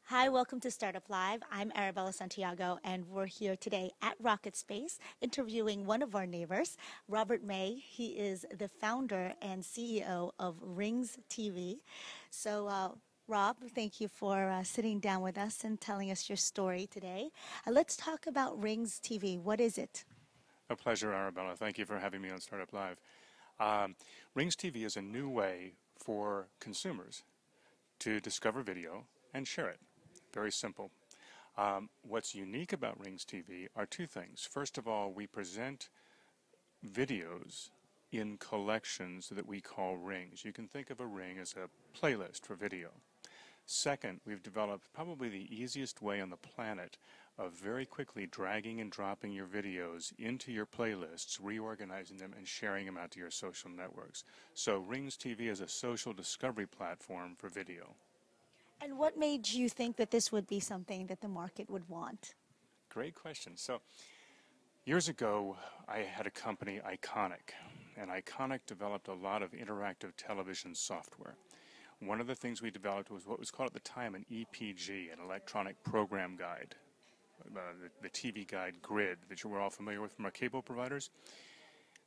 Hi, welcome to Startup Live. I'm Arabella Santiago, and we're here today at Rocketspace interviewing one of our neighbors, Robert May. He is the founder and CEO of Rings TV. Rob, thank you for sitting down with us and telling us your story today. Let's talk about Rings TV. What is it? A pleasure, Arabella. Thank you for having me on Startup Live. Rings TV is a new way for consumers to discover video and share it. Very simple. What's unique about Rings TV are two things. First of all, we present videos in collections that we call rings. You can think of a ring as a playlist for video. Second, we've developed probably the easiest way on the planet of very quickly dragging and dropping your videos into your playlists, reorganizing them, and sharing them out to your social networks. So Rings TV is a social discovery platform for video. And what made you think that this would be something that the market would want? Great question. So years ago, I had a company, Iconic, and Iconic developed a lot of interactive television software. One of the things we developed was what was called at the time an EPG, an electronic program guide, the TV guide grid that you were all familiar with from our cable providers.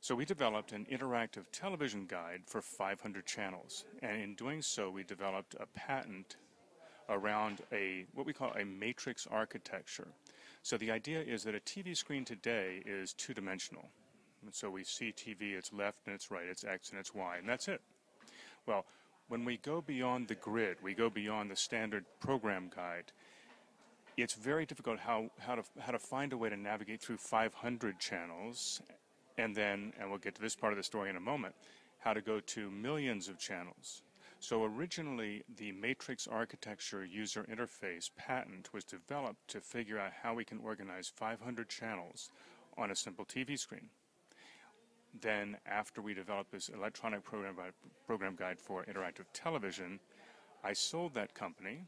So we developed an interactive television guide for 500 channels, and in doing so, we developed a patent around what we call a matrix architecture. So the idea is that a TV screen today is two-dimensional. And so we see TV, it's left and it's right, it's X and it's Y, and that's it. Well, when we go beyond the grid, we go beyond the standard program guide, it's very difficult how to find a way to navigate through 500 channels, and we'll get to this part of the story in a moment, how to go to millions of channels. So originally, the matrix architecture user interface patent was developed to figure out how we can organize 500 channels on a simple TV screen. Then, after we developed this electronic program guide for interactive television, I sold that company,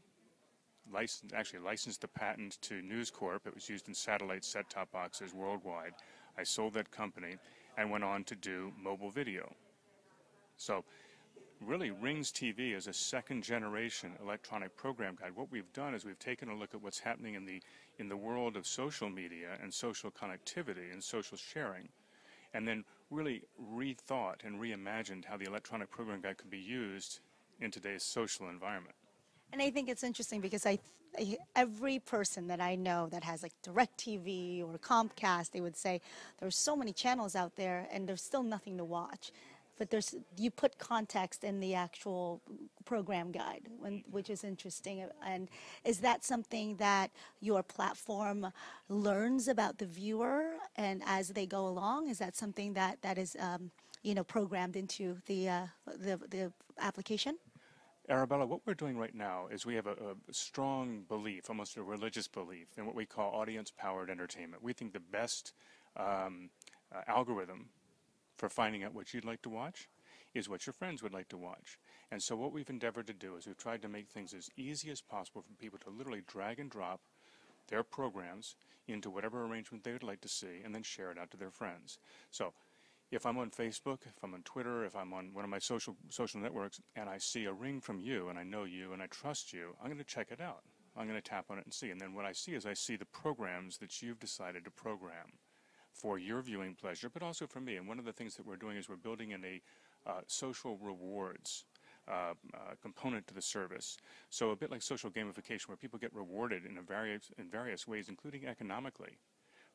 licensed the patent to News Corp. It was used in satellite set-top boxes worldwide. I sold that company and went on to do mobile video. So really, Rings TV is a second-generation electronic program guide. What we've done is we've taken a look at what's happening in the world of social media and social connectivity and social sharing, and then really rethought and reimagined how the electronic program guide could be used in today's social environment. And I think it's interesting because every person that I know that has like DirecTV or Comcast, they would say there's so many channels out there and there's still nothing to watch. But you put context in the actual program guide, which is interesting. And is that something that your platform learns about the viewer, and as they go along, is that something that is programmed into the application? Arabella, what we're doing right now is we have a strong belief, almost a religious belief, in what we call audience-powered entertainment. We think the best algorithm for finding out what you'd like to watch is what your friends would like to watch. And so what we've endeavored to do is we've tried to make things as easy as possible for people to literally drag and drop their programs into whatever arrangement they would like to see and then share it out to their friends. So if I'm on Facebook, if I'm on Twitter, if I'm on one of my social networks and I see a ring from you and I know you and I trust you, I'm going to check it out. I'm going to tap on it and see. And then what I see is I see the programs that you've decided to program for your viewing pleasure, but also for me. And one of the things that we're doing is we're building in a social rewards component to the service. So a bit like social gamification, where people get rewarded in various ways, including economically,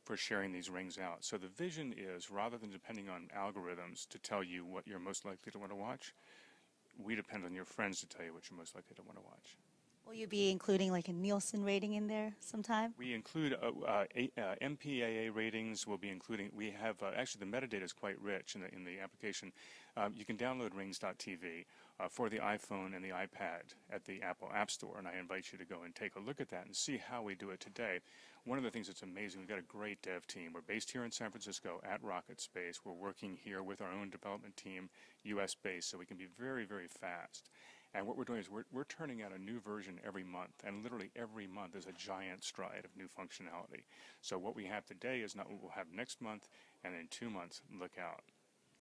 for sharing these rings out. So the vision is, rather than depending on algorithms to tell you what you're most likely to want to watch, we depend on your friends to tell you what you're most likely to want to watch. Will you be including like a Nielsen rating in there sometime? We include MPAA ratings. We'll be including. We have actually the metadata is quite rich in the application. You can download Rings.tv for the iPhone and the iPad at the Apple App Store, and I invite you to go and take a look at that and see how we do it today. One of the things that's amazing, we've got a great dev team. We're based here in San Francisco at Rocketspace. We're working here with our own development team, US-based, so we can be very, very fast. And what we're doing is we're turning out a new version every month, and literally every month is a giant stride of new functionality. So what we have today is not what we'll have next month, and in 2 months, look out.